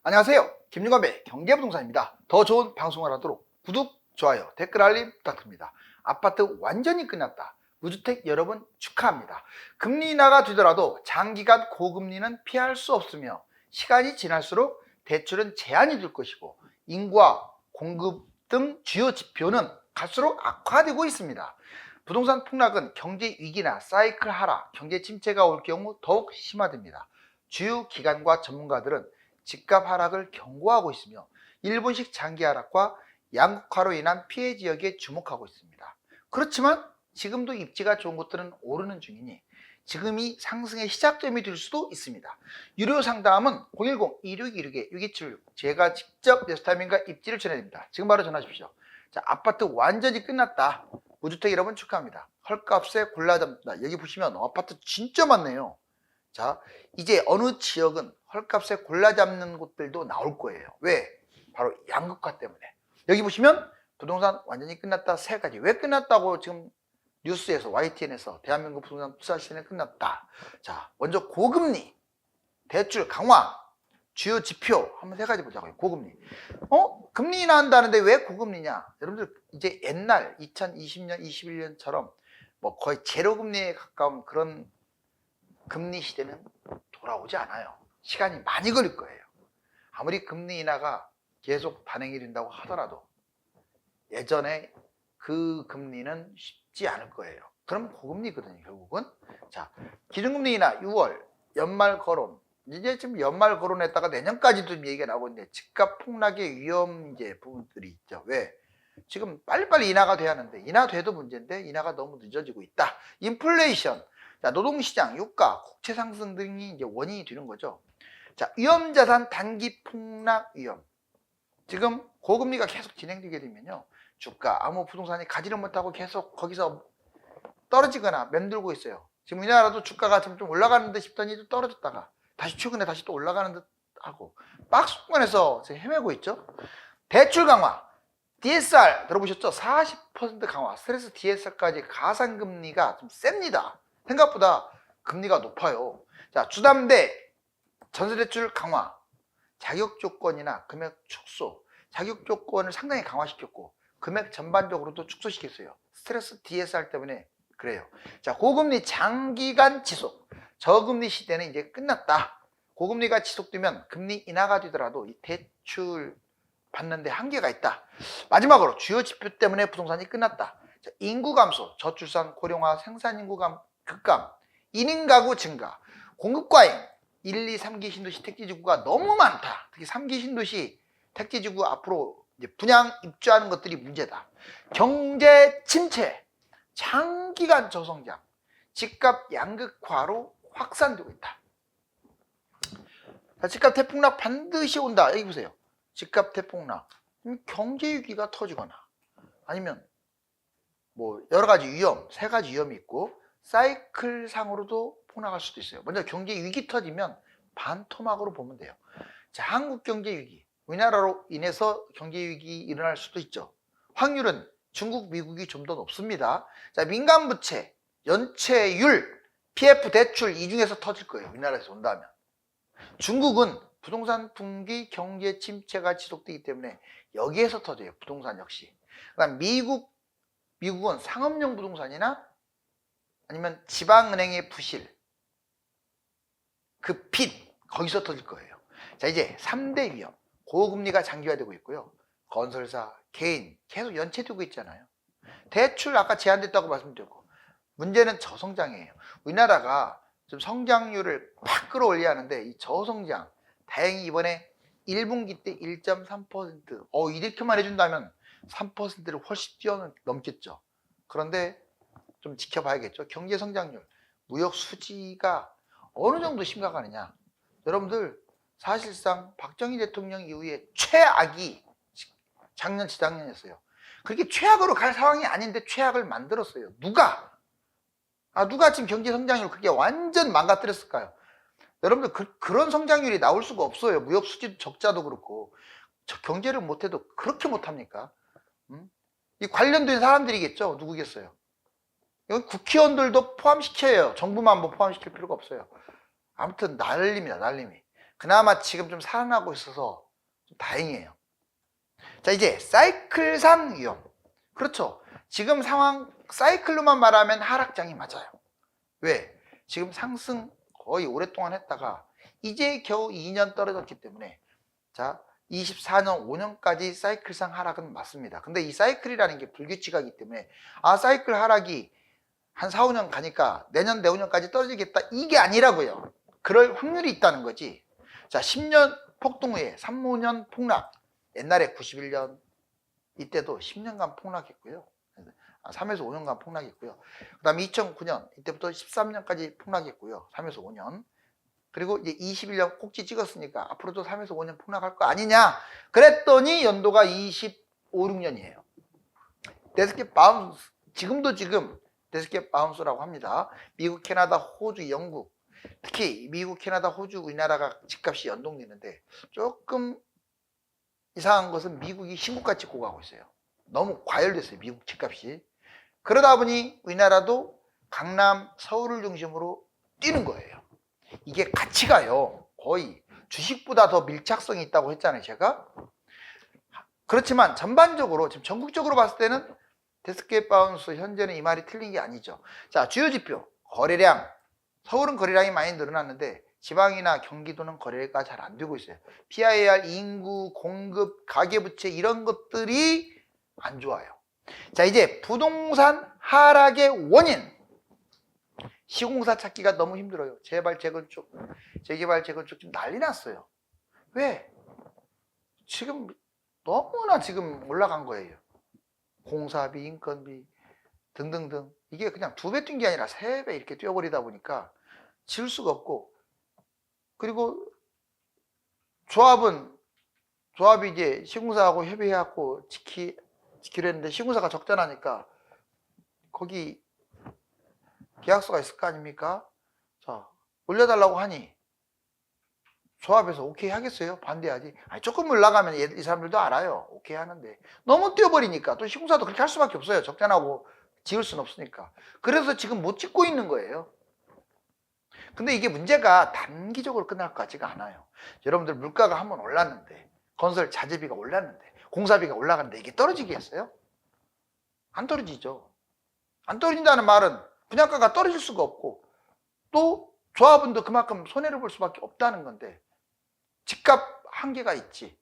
안녕하세요. 김유관의 경제부동산입니다. 더 좋은 방송을 하도록 구독, 좋아요, 댓글 알림 부탁드립니다. 아파트 완전히 끝났다. 무주택 여러분 축하합니다. 금리 인하가 되더라도 장기간 고금리는 피할 수 없으며 시간이 지날수록 대출은 제한이 될 것이고 인구와 공급 등 주요 지표는 갈수록 악화되고 있습니다. 부동산 폭락은 경제 위기나 사이클 하락, 경제 침체가 올 경우 더욱 심화됩니다. 주요 기관과 전문가들은 집값 하락을 경고하고 있으며 일본식 장기 하락과 양극화로 인한 피해 지역에 주목하고 있습니다. 그렇지만 지금도 입지가 좋은 곳들은 오르는 중이니 지금이 상승의 시작점이 될 수도 있습니다. 유료 상담은 010-2616-6276 제가 직접 네스타민과 입지를 전해드립니다. 지금 바로 전화 주십시오. 자, 아파트 완전히 끝났다. 무주택 여러분 축하합니다. 헐값에 골라잡는다. 여기 보시면 아파트 진짜 많네요. 자, 이제 어느 지역은 헐값에 골라잡는 곳들도 나올 거예요. 왜? 바로 양극화 때문에. 여기 보시면 부동산 완전히 끝났다 세 가지. 왜 끝났다고 지금 뉴스에서 YTN에서 대한민국 부동산 투자 시즌이 끝났다. 자, 먼저 고금리, 대출 강화, 주요 지표 한번 세 가지 보자고요. 고금리. 금리 인하한다는데 왜 고금리냐? 여러분들 이제 옛날 2020년, 21년처럼 뭐 거의 제로 금리에 가까운 그런 금리 시대는 돌아오지 않아요. 시간이 많이 걸릴 거예요. 아무리 금리 인하가 계속 단행이 된다고 하더라도 예전에 그 금리는 쉽지 않을 거예요. 그럼 고금리거든요, 결국은. 자, 기준금리 인하 6월 연말 거론. 이제 지금 연말 거론했다가 내년까지도 얘기가 나오고 있는데 집값 폭락의 위험 이제 부분들이 있죠. 왜? 지금 빨리빨리 인하가 돼야 하는데 인하돼도 문제인데 인하가 너무 늦어지고 있다. 인플레이션. 자, 노동시장, 유가, 국채 상승 등이 이제 원인이 되는 거죠. 자, 위험자산 단기 폭락 위험. 지금 고금리가 계속 진행되게 되면요. 주가, 아무 부동산이 가지를 못하고 계속 거기서 떨어지거나 맴돌고 있어요. 지금 우리나라도 주가가 좀 올라가는 듯 싶더니 또 떨어졌다가 다시 최근에 다시 또 올라가는 듯 하고 박스권에서 헤매고 있죠. 대출 강화. DSR 들어보셨죠? 40% 강화. 스트레스 DSR까지 가상금리가 좀 셉니다. 생각보다 금리가 높아요. 자, 주담대 전세대출 강화, 자격조건이나 금액 축소, 자격조건을 상당히 강화시켰고 금액 전반적으로도 축소시켰어요. 스트레스 DSR 때문에 그래요. 자, 고금리 장기간 지속, 저금리 시대는 이제 끝났다. 고금리가 지속되면 금리 인하가 되더라도 이 대출 받는데 한계가 있다. 마지막으로 주요 지표 때문에 부동산이 끝났다. 자, 인구 감소, 저출산, 고령화, 생산인구 급감, 1인 가구 증가, 공급 과잉, 1, 2, 3기 신도시 택지지구가 너무 많다. 특히 3기 신도시 택지지구 앞으로 이제 분양 입주하는 것들이 문제다. 경제 침체, 장기간 저성장, 집값 양극화로 확산되고 있다. 자, 집값 대폭락 반드시 온다. 여기 보세요. 집값 대폭락, 경제 위기가 터지거나 아니면 뭐 여러 가지 위험, 세 가지 위험이 있고 사이클 상으로도 폭락할 수도 있어요. 먼저 경제 위기 터지면 반토막으로 보면 돼요. 자, 한국 경제 위기, 우리나라로 인해서 경제 위기 일어날 수도 있죠. 확률은 중국, 미국이 좀 더 높습니다. 자, 민간 부채, 연체율, PF 대출 이 중에서 터질 거예요. 우리나라에서 온다면. 중국은 부동산 분기 경제 침체가 지속되기 때문에 여기에서 터져요. 부동산 역시. 그다음 미국은 상업용 부동산이나 아니면 지방은행의 부실, 그 빚, 거기서 터질 거예요. 자, 이제 3대 위험. 고금리가 장기화되고 있고요. 건설사, 개인 계속 연체되고 있잖아요. 대출 아까 제한됐다고 말씀드렸고 문제는 저성장이에요. 우리나라가 좀 성장률을 팍 끌어올려야 하는데 이 저성장, 다행히 이번에 1분기 때 1.3%, 이렇게만 해준다면 3%를 훨씬 뛰어넘겠죠. 그런데 좀 지켜봐야겠죠. 경제 성장률, 무역 수지가 어느 정도 심각하느냐. 여러분들 사실상 박정희 대통령 이후에 최악이 작년, 재작년이었어요. 그렇게 최악으로 갈 상황이 아닌데 최악을 만들었어요. 누가 지금 경제 성장률 그게 완전 망가뜨렸을까요? 여러분들 그런 성장률이 나올 수가 없어요. 무역 수지 적자도 그렇고 경제를 못해도 그렇게 못합니까? 이 관련된 사람들이겠죠. 누구겠어요? 이건 국회의원들도 포함시켜요. 정부만 뭐 포함시킬 필요가 없어요. 아무튼 난립니다. 난림이. 그나마 지금 좀 살아나고 있어서 좀 다행이에요. 자, 이제 사이클상 위험. 그렇죠. 지금 상황 사이클로만 말하면 하락장이 맞아요. 왜? 지금 상승 거의 오랫동안 했다가 이제 겨우 2년 떨어졌기 때문에 자 24년 5년까지 사이클상 하락은 맞습니다. 근데 이 사이클이라는 게 불규칙하기 때문에 사이클 하락이 한 4, 5년 가니까 내년 내후년까지 떨어지겠다 이게 아니라고요. 그럴 확률이 있다는 거지. 자 10년 폭등 후에 3, 5년 폭락. 옛날에 91년 이때도 10년간 폭락했고요. 3에서 5년간 폭락했고요. 그 다음에 2009년 이때부터 13년까지 폭락했고요. 3에서 5년. 그리고 이제 21년 꼭지 찍었으니까 앞으로도 3에서 5년 폭락할 거 아니냐. 그랬더니 연도가 25, 6년이에요. 데스켓 바운스. 지금 데스켓 바운스라고 합니다. 미국, 캐나다, 호주, 영국. 특히 미국, 캐나다, 호주, 우리나라가 집값이 연동되는데 조금 이상한 것은 미국이 신고가 찍고 가고 있어요. 너무 과열됐어요. 미국 집값이. 그러다 보니 우리나라도 강남, 서울을 중심으로 뛰는 거예요. 이게 같이 가요. 거의 주식보다 더 밀착성이 있다고 했잖아요. 제가. 그렇지만 전반적으로 지금 전국적으로 봤을 때는 데스켓 바운스 현재는 이 말이 틀린 게 아니죠. 자, 주요 지표 거래량. 서울은 거래량이 많이 늘어났는데 지방이나 경기도는 거래가 잘 안 되고 있어요. PIR, 인구, 공급, 가계부채 이런 것들이 안 좋아요. 자, 이제 부동산 하락의 원인. 시공사 찾기가 너무 힘들어요. 재발, 재건축, 재개발, 재건축 지금 난리 났어요. 왜? 지금 너무나 지금 올라간 거예요. 공사비, 인건비 등등등. 이게 그냥 2배 뛴 게 아니라 3배 이렇게 뛰어버리다 보니까 지을 수가 없고, 그리고 조합이 이제 시공사하고 협의해갖고 지키려 했는데 시공사가 적자나니까 거기 계약서가 있을 거 아닙니까? 자, 올려달라고 하니 조합에서 오케이 하겠어요? 반대하지. 아니, 조금 올라가면 이 사람들도 알아요. 오케이 하는데 너무 뛰어버리니까 또 시공사도 그렇게 할 수밖에 없어요. 적자나고 지을 수는 없으니까. 그래서 지금 못 짓고 있는 거예요. 근데 이게 문제가 단기적으로 끝날 것 같지가 않아요. 여러분들 물가가 한번 올랐는데, 건설 자재비가 올랐는데, 공사비가 올라갔는데 이게 떨어지겠어요? 안 떨어지죠. 안 떨어진다는 말은 분양가가 떨어질 수가 없고 또 조합원도 그만큼 손해를 볼 수밖에 없다는 건데, 집값 한계가 있지.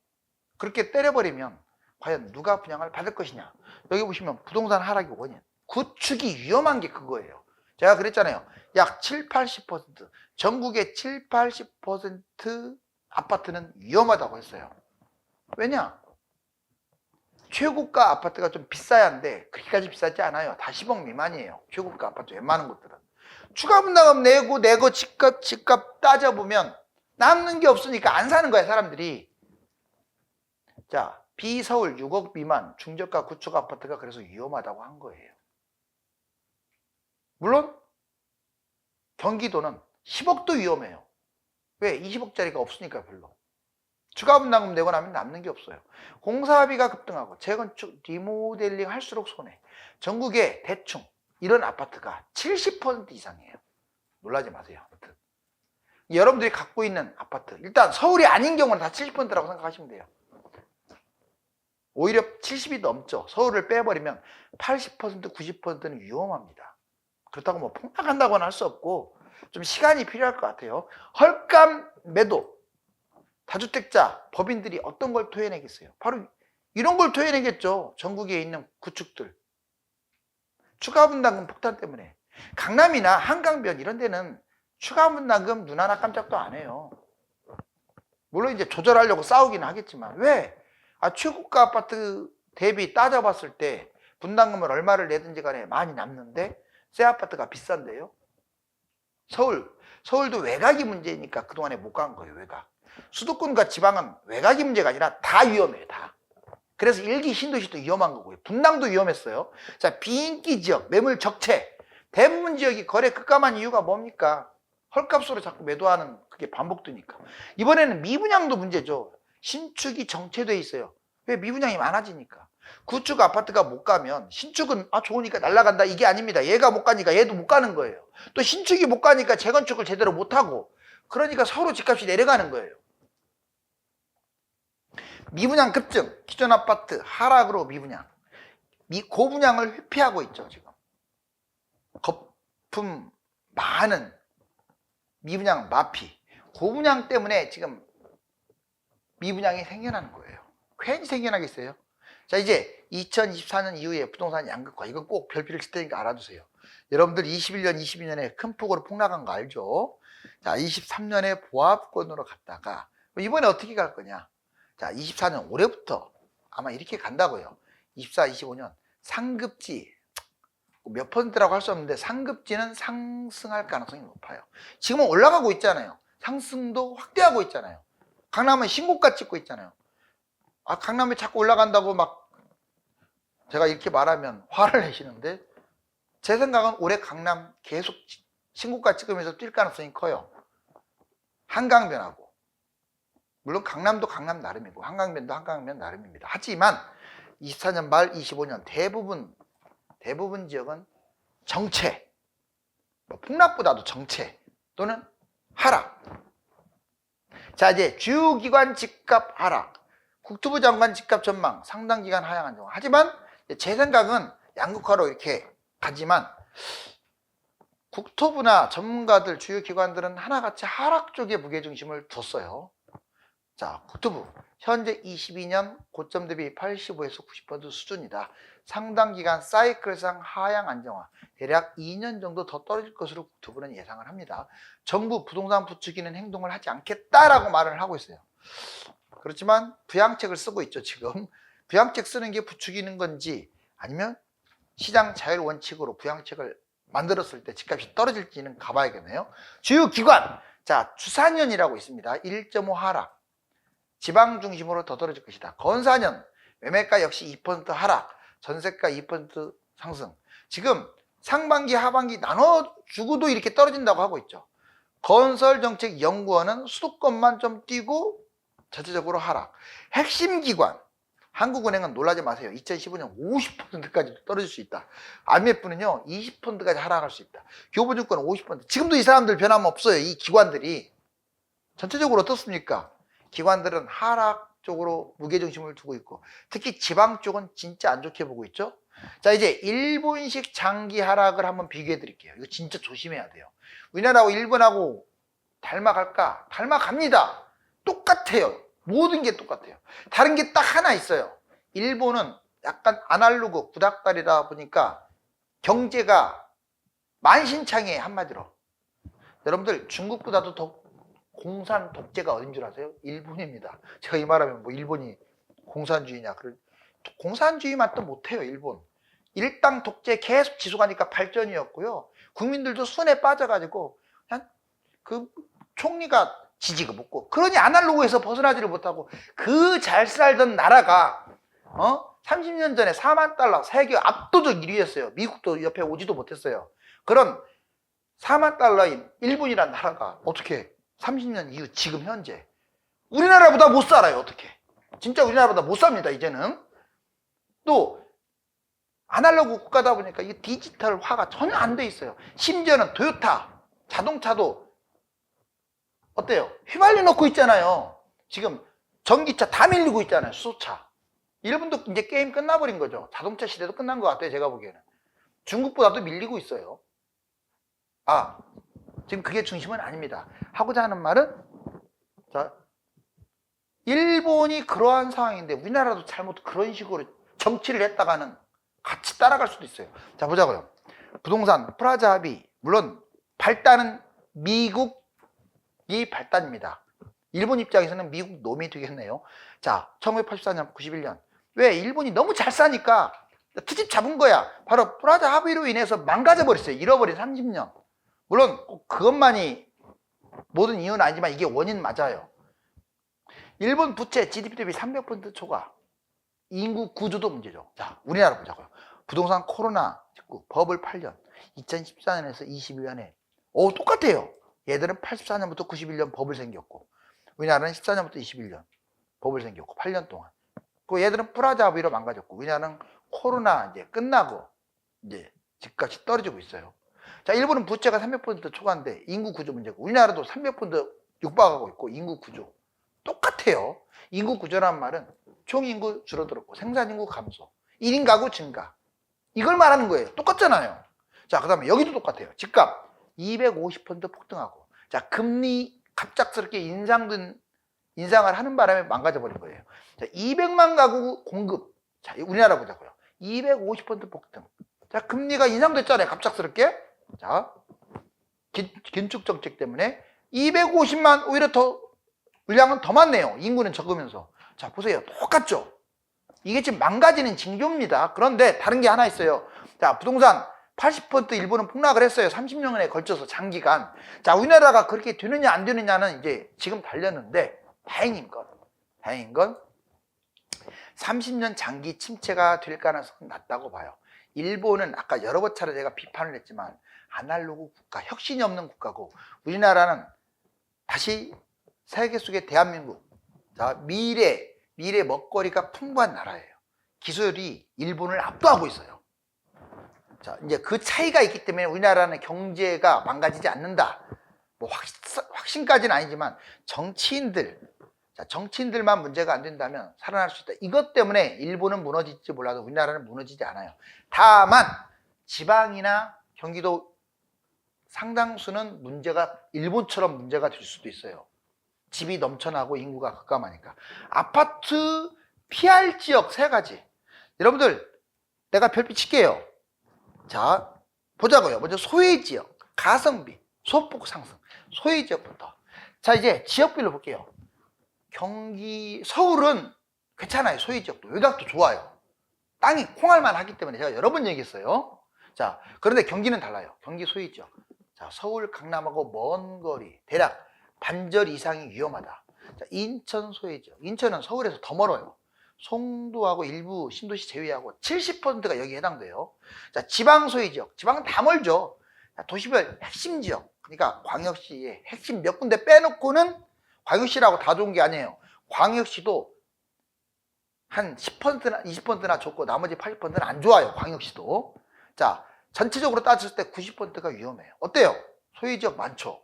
그렇게 때려버리면 과연 누가 분양을 받을 것이냐. 여기 보시면 부동산 하락의 원인, 구축이 위험한 게 그거예요. 제가 그랬잖아요. 약 7, 80%, 전국의 7, 80% 아파트는 위험하다고 했어요. 왜냐? 최고가 아파트가 좀 비싸야 하는데 그렇게까지 비싸지 않아요. 다 10억 미만이에요. 최고가 아파트 웬만한 것들은. 추가 분담금 내고 집값 따져보면 남는 게 없으니까 안 사는 거야, 사람들이. 자, 비서울 6억 미만 중저가 구축 아파트가 그래서 위험하다고 한 거예요. 물론 경기도는 10억도 위험해요. 왜? 20억짜리가 없으니까 별로. 추가 분담금 내고 나면 남는 게 없어요. 공사비가 급등하고 재건축, 리모델링 할수록 손해. 전국에 대충 이런 아파트가 70% 이상이에요. 놀라지 마세요. 아무튼 여러분들이 갖고 있는 아파트, 일단 서울이 아닌 경우는 다 70%라고 생각하시면 돼요. 오히려 70이 넘죠. 서울을 빼버리면 80%, 90%는 위험합니다. 그렇다고 뭐 폭락한다고는 할 수 없고 좀 시간이 필요할 것 같아요. 헐값 매도, 다주택자, 법인들이 어떤 걸 토해내겠어요? 바로 이런 걸 토해내겠죠. 전국에 있는 구축들. 추가 분담금 폭탄 때문에. 강남이나 한강변 이런 데는 추가 분담금 눈 하나 깜짝도 안 해요. 물론 이제 조절하려고 싸우기는 하겠지만. 왜? 최고가 아파트 대비 따져봤을 때 분담금을 얼마를 내든지 간에 많이 남는데 새 아파트가 비싼데요. 서울도 외곽이 문제니까 그동안에 못 간 거예요. 외곽. 수도권과 지방은 외곽이 문제가 아니라 다 위험해요. 다. 그래서 일기 신도시도 위험한 거고요. 분당도 위험했어요. 자, 비인기 지역, 매물 적체. 대부분 지역이 거래 급감한 이유가 뭡니까? 헐값으로 자꾸 매도하는 그게 반복되니까. 이번에는 미분양도 문제죠. 신축이 정체돼 있어요. 왜? 미분양이 많아지니까. 구축 아파트가 못 가면 신축은 좋으니까 날아간다 이게 아닙니다. 얘가 못 가니까 얘도 못 가는 거예요. 또 신축이 못 가니까 재건축을 제대로 못 하고, 그러니까 서로 집값이 내려가는 거예요. 미분양 급증, 기존 아파트 하락으로 미분양, 고분양을 회피하고 있죠. 지금 거품 많은 미분양 마피, 고분양 때문에 지금 미분양이 생겨나는 거예요. 괜히 생겨나겠어요? 자, 이제 2024년 이후에 부동산 양극화, 이건 꼭 별표를 칠 테니까 알아두세요. 여러분들 21년, 22년에 큰 폭으로 폭락한 거 알죠? 자, 23년에 보합권으로 갔다가 이번에 어떻게 갈 거냐? 자, 24년 올해부터 아마 이렇게 간다고요. 24, 25년 상급지 몇 퍼센트라고 할 수 없는데 상급지는 상승할 가능성이 높아요. 지금은 올라가고 있잖아요. 상승도 확대하고 있잖아요. 강남은 신고가 찍고 있잖아요. 아, 강남에 자꾸 올라간다고 막 제가 이렇게 말하면 화를 내시는데, 제 생각은 올해 강남 계속 신고가 찍으면서 뛸 가능성이 커요. 한강변하고, 물론 강남도 강남 나름이고 한강변도 한강변 나름입니다. 하지만 24년 말 25년 대부분 지역은 정체, 폭락보다도 정체 또는 하락. 자, 이제 주요기관 집값 하락, 국토부 장관 집값 전망 상당 기간 하향 안정. 하지만 제 생각은 양극화로 이렇게 가지만 국토부나 전문가들, 주요 기관들은 하나같이 하락 쪽에 무게중심을 뒀어요. 자, 국토부 현재 22년 고점 대비 85에서 90% 수준이다. 상당 기간 사이클상 하향 안정화, 대략 2년 정도 더 떨어질 것으로 국토부는 예상을 합니다. 정부 부동산 부추기는 행동을 하지 않겠다라고 말을 하고 있어요. 그렇지만 부양책을 쓰고 있죠. 지금 부양책 쓰는 게 부추기는 건지 아니면 시장 자율 원칙으로 부양책을 만들었을 때 집값이 떨어질지는 가봐야겠네요. 주요 기관, 자, 주사년이라고 있습니다. 1.5 하락, 지방 중심으로 더 떨어질 것이다. 건사년, 매매가 역시 2% 하락, 전세가 2% 상승. 지금 상반기 하반기 나눠주고도 이렇게 떨어진다고 하고 있죠. 건설정책연구원은 수도권만 좀 뛰고 전체적으로 하락. 핵심 기관 한국은행은 놀라지 마세요. 2015년 50%까지 떨어질 수 있다. IMF는요 20%까지 하락할 수 있다. 교보증권은 50%. 지금도 이 사람들 변함없어요. 이 기관들이 전체적으로 어떻습니까? 기관들은 하락 쪽으로 무게중심을 두고 있고, 특히 지방 쪽은 진짜 안 좋게 보고 있죠. 자, 이제 일본식 장기 하락을 한번 비교해 드릴게요. 이거 진짜 조심해야 돼요. 우리나라하고 일본하고 닮아갈까? 닮아갑니다. 똑같아요. 모든 게 똑같아요. 다른 게 딱 하나 있어요. 일본은 약간 아날로그 구닥다리다 보니까 경제가 만신창이에요. 한마디로. 여러분들 중국보다도 더 공산 독재가 어딘 줄 아세요? 일본입니다. 제가 이 말하면 뭐 일본이 공산주의냐? 공산주의 맛도 못해요. 일본. 일당 독재 계속 지속하니까 발전이었고요. 국민들도 순에 빠져가지고 그냥 그 총리가 지지가 못고, 그러니 아날로그에서 벗어나지를 못하고, 그 잘 살던 나라가 30년 전에 4만 달러 세계 압도적 1위였어요. 미국도 옆에 오지도 못했어요. 그런 4만 달러인 일본이란 나라가 어떻게 30년 이후 지금 현재 우리나라보다 못 살아요. 어떻게? 진짜 우리나라보다 못 삽니다. 이제는. 또 아날로그 국가다 보니까 이게 디지털화가 전혀 안 돼 있어요. 심지어는 토요타 자동차도 어때요? 휘발유 넣고 있잖아요. 지금 전기차 다 밀리고 있잖아요. 수소차. 일본도 이제 게임 끝나버린 거죠. 자동차 시대도 끝난 것 같아요. 제가 보기에는. 중국보다도 밀리고 있어요. 아, 지금 그게 중심은 아닙니다. 하고자 하는 말은, 자, 일본이 그러한 상황인데 우리나라도 잘못 그런 식으로 정치를 했다가는 같이 따라갈 수도 있어요. 자, 보자고요. 부동산 프라자 합의, 물론 발단은 미국이 발단입니다. 일본 입장에서는 미국 놈이 되겠네요. 자, 1984년, 91년. 왜? 일본이 너무 잘 사니까 트집 잡은 거야. 바로 프라자 합의로 인해서 망가져 버렸어요. 잃어버린 30년. 물론 꼭 그것만이 모든 이유는 아니지만 이게 원인 맞아요. 일본 부채 GDP 대비 300% 초과. 인구 구조도 문제죠. 자, 우리나라 보자고요. 부동산 코로나19 버블 8년, 2014년에서 21년에 똑같아요. 얘들은 84년부터 91년 버블 생겼고, 우리나라는 14년부터 21년 버블 생겼고 8년 동안. 그 얘들은 프라자 합의로 망가졌고, 우리나라는 코로나 이제 끝나고 이제 집값이 떨어지고 있어요. 자, 일본은 부채가 300% 초과인데 인구 구조 문제고, 우리나라도 300% 육박하고 있고 인구 구조 똑같아요. 인구 구조란 말은 총인구 줄어들었고 생산인구 감소, 1인 가구 증가. 이걸 말하는 거예요. 똑같잖아요. 자, 그 다음에 여기도 똑같아요. 집값 250% 폭등하고, 자, 금리 갑작스럽게 인상을 하는 바람에 망가져 버린 거예요. 자, 200만 가구 공급. 자, 우리나라 보자고요. 250% 폭등. 자, 금리가 인상됐잖아요. 갑작스럽게. 자, 긴축 정책 때문에 250만 오히려 더 물량은 더 많네요. 인구는 적으면서. 자, 보세요. 똑같죠? 이게 지금 망가지는 징조입니다. 그런데 다른 게 하나 있어요. 자, 부동산 80% 일본은 폭락을 했어요. 30년에 걸쳐서 장기간. 자, 우리나라가 그렇게 되느냐 안 되느냐는 이제 지금 달렸는데, 다행인 건 30년 장기 침체가 될 가능성은 낮다고 봐요. 일본은 아까 여러 차례 제가 비판을 했지만 아날로그 국가, 혁신이 없는 국가고, 우리나라는 다시 세계 속의 대한민국, 자, 미래 먹거리가 풍부한 나라예요. 기술이 일본을 압도하고 있어요. 자, 이제 그 차이가 있기 때문에 우리나라는 경제가 망가지지 않는다. 뭐 확신까지는 아니지만 정치인들만 문제가 안 된다면 살아날 수 있다. 이것 때문에 일본은 무너질지 몰라도 우리나라는 무너지지 않아요. 다만 지방이나 경기도 상당수는 일본처럼 문제가 될 수도 있어요. 집이 넘쳐나고 인구가 급감하니까. 아파트 피할 지역 3가지. 여러분들, 내가 별빛 칠게요. 자, 보자고요. 먼저 소외 지역, 가성비, 소폭 상승. 소외 지역부터. 자, 이제 지역별로 볼게요. 서울은 괜찮아요. 소외 지역도. 외곽도 좋아요. 땅이 콩알만 하기 때문에 제가 여러 번 얘기했어요. 자, 그런데 경기는 달라요. 경기 소외 지역. 자, 서울, 강남하고 먼 거리, 대략 반절 이상이 위험하다. 자, 인천 소외 지역. 인천은 서울에서 더 멀어요. 송도하고 일부 신도시 제외하고 70%가 여기에 해당돼요. 자, 지방 소외 지역. 지방은 다 멀죠. 자, 도시별 핵심 지역. 그러니까 광역시의 핵심 몇 군데 빼놓고는 광역시라고 다 좋은 게 아니에요. 광역시도 한 10%나 20%나 좋고 나머지 80%는 안 좋아요. 광역시도. 자, 전체적으로 따졌을 때 90%가 위험해요. 어때요? 소외 지역 많죠.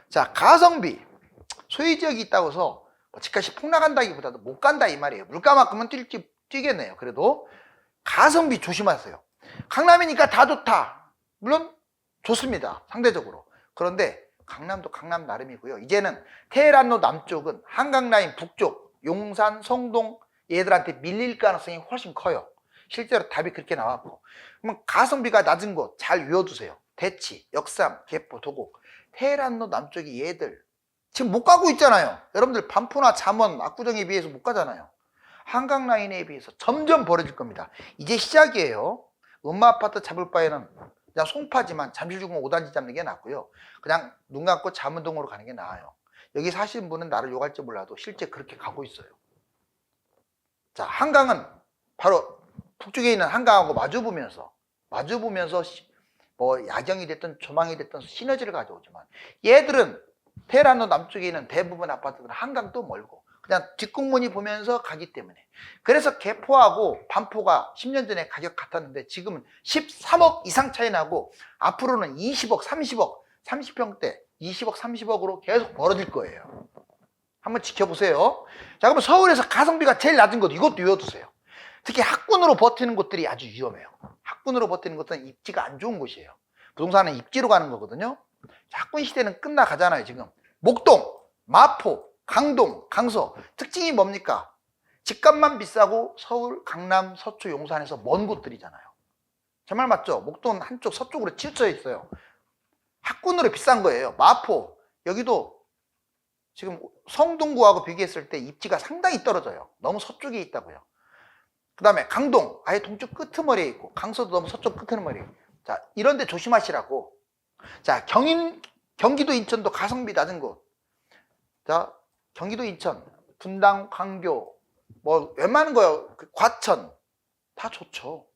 자, 가성비. 소외 지역이 있다고 해서 집값이 폭락한다기보다도 못 간다 이 말이에요. 물가만큼은 뛰겠네요. 그래도 가성비 조심하세요. 강남이니까 다 좋다. 물론 좋습니다. 상대적으로. 그런데 강남도 강남 나름이고요. 이제는 테헤란로 남쪽은 한강라인 북쪽, 용산, 성동 얘들한테 밀릴 가능성이 훨씬 커요. 실제로 답이 그렇게 나왔고. 그러면 가성비가 낮은 곳 잘 외워두세요. 대치, 역삼, 개포, 도곡. 테헤란로 남쪽이 얘들 지금 못 가고 있잖아요. 여러분들 반포나 잠원, 압구정에 비해서 못 가잖아요. 한강라인에 비해서 점점 벌어질 겁니다. 이제 시작이에요. 음마아파트 잡을 바에는 그냥 송파지만 잠실주공 5단지 잡는 게 낫고요. 그냥 눈 감고 잠원동으로 가는 게 나아요. 여기 사시는 분은 나를 욕할지 몰라도 실제 그렇게 가고 있어요. 자, 한강은 바로 북쪽에 있는 한강하고 마주보면서 뭐 야경이 됐든 조망이 됐든 시너지를 가져오지만, 얘들은 테헤란로 남쪽에 있는 대부분 아파트들은 한강도 멀고 그냥 뒷공문이 보면서 가기 때문에. 그래서 개포하고 반포가 10년 전에 가격 같았는데 지금은 13억 이상 차이 나고 앞으로는 20억, 30억, 30평대 20억, 30억으로 계속 벌어질 거예요. 한번 지켜보세요. 자, 그러면 서울에서 가성비가 제일 낮은 곳, 이것도 외워두세요. 특히 학군으로 버티는 곳들이 아주 위험해요. 학군으로 버티는 곳은 입지가 안 좋은 곳이에요. 부동산은 입지로 가는 거거든요. 학군 시대는 끝나가잖아요. 지금 목동, 마포, 강동, 강서. 특징이 뭡니까? 집값만 비싸고 서울, 강남, 서초, 용산에서 먼 곳들이잖아요. 제 말 맞죠? 목동은 한쪽 서쪽으로 치우쳐 있어요. 학군으로 비싼 거예요. 마포, 여기도 지금 성동구하고 비교했을 때 입지가 상당히 떨어져요. 너무 서쪽에 있다고요. 그 다음에 강동, 아예 동쪽 끄트머리에 있고, 강서도 너무 서쪽 끄트머리에. 자, 이런 데 조심하시라고. 자, 경기도 인천도 가성비 낮은 곳. 자, 경기도 인천, 분당, 광교, 뭐 웬만한 거요. 과천 다 좋죠.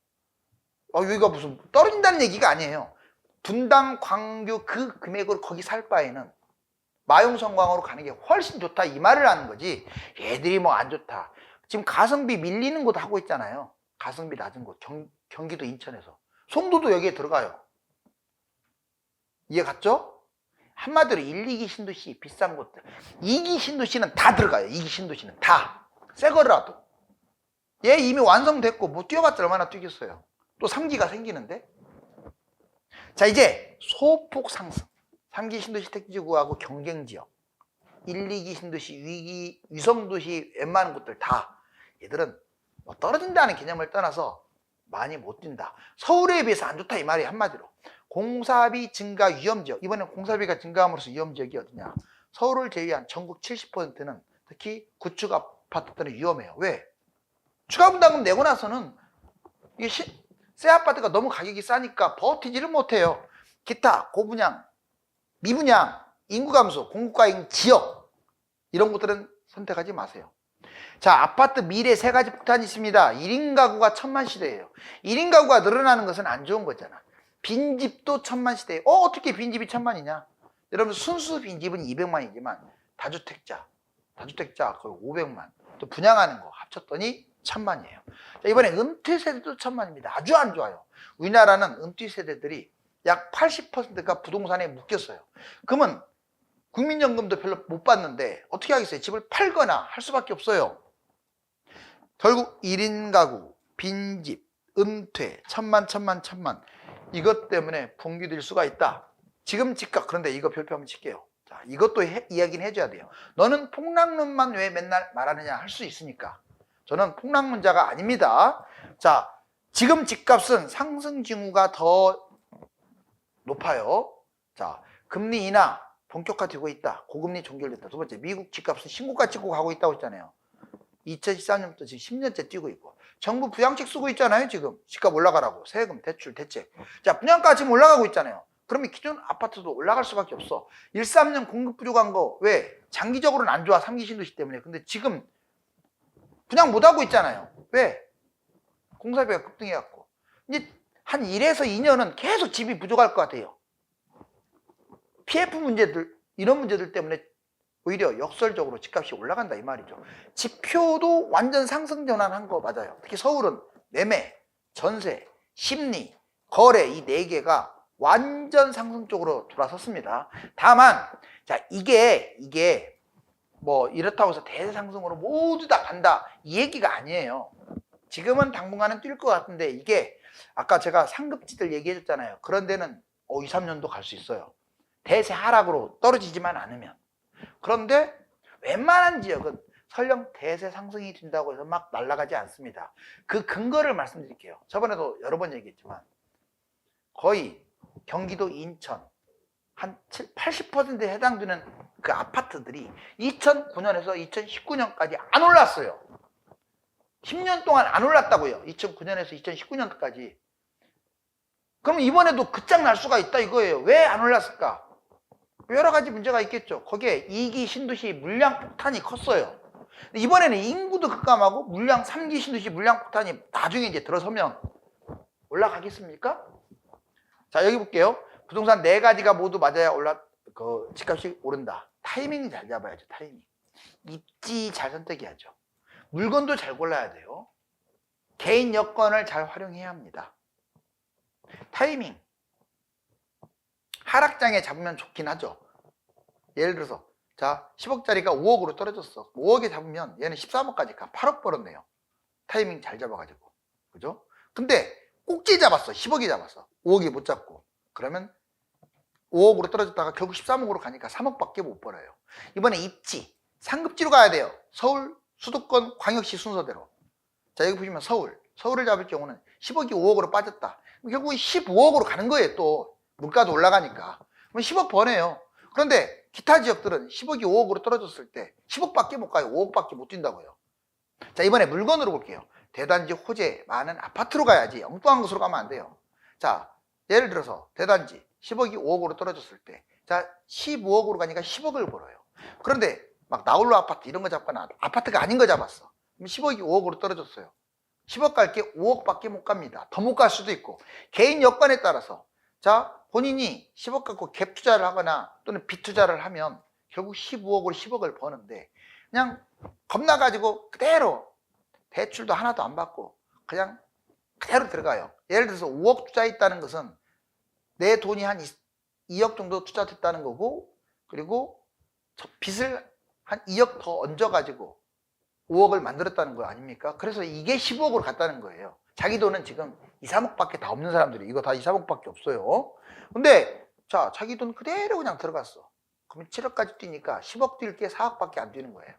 여기가 무슨 떨어진다는 얘기가 아니에요. 분당, 광교 그 금액으로 거기 살 바에는 마용성광으로 가는 게 훨씬 좋다 이 말을 하는 거지. 얘들이 뭐 안 좋다. 지금 가성비 밀리는 곳 하고 있잖아요. 가성비 낮은 곳, 경기도 인천에서. 송도도 여기에 들어가요. 이해 갔죠? 한마디로 1, 2기 신도시 비싼 곳들, 2기 신도시는 다 들어가요. 2기 신도시는 다 새 거라도. 얘 이미 완성됐고 뭐 뛰어봤자 얼마나 뛰겠어요. 또 3기가 생기는데. 자, 이제 소폭 상승. 3기 신도시 택지구하고 경쟁지역, 1, 2기 신도시, 위성도시 웬만한 곳들 다 얘들은 뭐 떨어진다는 개념을 떠나서 많이 못 뛴다. 서울에 비해서 안 좋다 이 말이 한마디로. 공사비 증가 위험지역. 이번엔 공사비가 증가함으로써 위험지역이 어디냐. 서울을 제외한 전국 70%는 특히 구축 아파트들은 위험해요. 왜? 추가 분담금 내고 나서는 이게 새 아파트가 너무 가격이 싸니까 버티지를 못해요. 기타, 고분양, 미분양, 인구 감소, 공급과잉 지역 이런 것들은 선택하지 마세요. 자, 아파트 미래 세 가지 폭탄이 있습니다. 1인 가구가 1000만 시대예요. 1인 가구가 늘어나는 것은 안 좋은 거잖아. 빈집도 1000만 시대예요. 어떻게 빈집이 1000만이냐? 여러분 순수 빈집은 200만이지만 다주택자 거의 500만 또 분양하는 거 합쳤더니 1000만이에요. 자, 이번에 은퇴 세대도 1000만입니다. 아주 안 좋아요. 우리나라는 은퇴 세대들이 약 80%가 부동산에 묶였어요. 그러면 국민연금도 별로 못 받는데 어떻게 하겠어요? 집을 팔거나 할 수밖에 없어요. 결국 1인 가구, 빈집, 은퇴, 1000만 이것 때문에 붕괴될 수가 있다. 지금 집값, 그런데 이거 별표 한번 칠게요. 자, 이것도 이야기는 해줘야 돼요. 너는 폭락론만 왜 맨날 말하느냐 할 수 있으니까. 저는 폭락론자가 아닙니다. 자, 지금 집값은 상승 징후가 더 높아요. 자, 금리 인하 본격화되고 있다. 고금리 종결됐다. 두 번째, 미국 집값은 신고가 찍고 가고 있다고 했잖아요. 2014년부터 지금 10년째 뛰고 있고, 정부 부양책 쓰고 있잖아요. 지금 집값 올라가라고. 세금, 대출, 대책. 자, 분양가 지금 올라가고 있잖아요. 그러면 기존 아파트도 올라갈 수밖에 없어. 1, 3년 공급 부족한 거 왜? 장기적으로는 안 좋아. 3기 신도시 때문에. 근데 지금 분양 못 하고 있잖아요. 왜? 공사비가 급등해갖고. 이제 한 1에서 2년은 계속 집이 부족할 것 같아요. PF 문제들, 이런 문제들 때문에 오히려 역설적으로 집값이 올라간다 이 말이죠. 지표도 완전 상승 전환한 거 맞아요. 특히 서울은 매매, 전세, 심리, 거래 이 4개가 완전 상승 쪽으로 돌아섰습니다. 다만 자, 이게 뭐 이렇다고 해서 대상승으로 모두 다 간다 이 얘기가 아니에요. 지금은 당분간은 뛸 것 같은데 이게 아까 제가 상급지들 얘기해 줬잖아요. 그런 데는 2, 3년도 갈 수 있어요. 대세 하락으로 떨어지지만 않으면. 그런데 웬만한 지역은 설령 대세 상승이 된다고 해서 막 날아가지 않습니다. 그 근거를 말씀드릴게요. 저번에도 여러 번 얘기했지만 거의 경기도 인천 한 80%에 해당되는 그 아파트들이 2009년에서 2019년까지 안 올랐어요. 10년 동안 안 올랐다고요. 2009년에서 2019년까지. 그럼 이번에도 끝장날 수가 있다 이거예요. 왜 안 올랐을까? 여러 가지 문제가 있겠죠. 거기에 2기 신도시 물량 폭탄이 컸어요. 이번에는 인구도 급감하고 물량 3기 신도시 물량 폭탄이 나중에 이제 들어서면 올라가겠습니까? 자, 여기 볼게요. 부동산 4가지가 모두 맞아야 집값이 오른다. 타이밍 잘 잡아야죠. 타이밍. 입지 잘 선택해야죠. 물건도 잘 골라야 돼요. 개인 여건을 잘 활용해야 합니다. 타이밍. 하락장에 잡으면 좋긴 하죠. 예를 들어서 자 10억짜리가 5억으로 떨어졌어. 5억에 잡으면 얘는 13억까지 가. 8억 벌었네요. 타이밍 잘 잡아가지고. 그죠? 근데 꼭지 잡았어. 10억이 잡았어. 5억이 못 잡고. 그러면 5억으로 떨어졌다가 결국 13억으로 가니까 3억밖에 못 벌어요. 이번에 입지. 상급지로 가야 돼요. 서울, 수도권, 광역시 순서대로. 자 여기 보시면 서울을 잡을 경우는 10억이 5억으로 빠졌다. 결국 15억으로 가는 거예요. 또 물가도 올라가니까. 그럼 10억 버네요. 그런데 기타 지역들은 10억이 5억으로 떨어졌을 때 10억밖에 못 가요. 5억밖에 못 뛴다고요. 자 이번에 물건으로 볼게요. 대단지 호재 많은 아파트로 가야지 엉뚱한 곳으로 가면 안 돼요. 자 예를 들어서 대단지 10억이 5억으로 떨어졌을 때 자 15억으로 가니까 10억을 벌어요. 그런데 막 나홀로 아파트 이런 거 잡거나 아파트가 아닌 거 잡았어. 그럼 10억이 5억으로 떨어졌어요. 10억 갈 게 5억밖에 못 갑니다. 더 못 갈 수도 있고 개인 여건에 따라서 자 본인이 10억 갖고 갭 투자를 하거나 또는 빚 투자를 하면 결국 15억으로 10억을 버는데 그냥 겁나가지고 그대로 대출도 하나도 안 받고 그냥 그대로 들어가요. 예를 들어서 5억 투자했다는 것은 내 돈이 한 2억 정도 투자됐다는 거고 그리고 빚을 한 2억 더 얹어가지고 5억을 만들었다는 거 아닙니까? 그래서 이게 15억으로 갔다는 거예요. 자기 돈은 지금 2, 3억밖에 다 없는 사람들이 이거 다 2, 3억밖에 없어요. 근데 자, 자기 돈 그대로 그냥 들어갔어. 그럼 7억까지 뛰니까 10억 뛸 게 4억밖에 안 뛰는 거예요.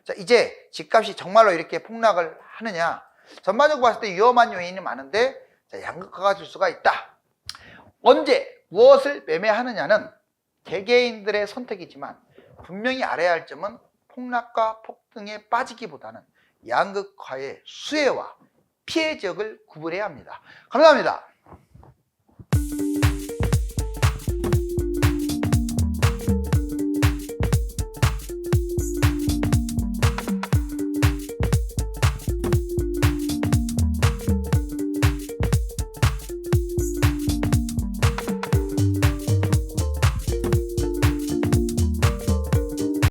자, 이제 집값이 정말로 이렇게 폭락을 하느냐? 전반적으로 봤을 때 위험한 요인이 많은데 자, 양극화가 될 수가 있다. 언제 무엇을 매매하느냐는 개개인들의 선택이지만 분명히 알아야 할 점은 폭락과 폭등에 빠지기보다는 양극화의 수혜와 피해 지역을 구분해야 합니다. 감사합니다.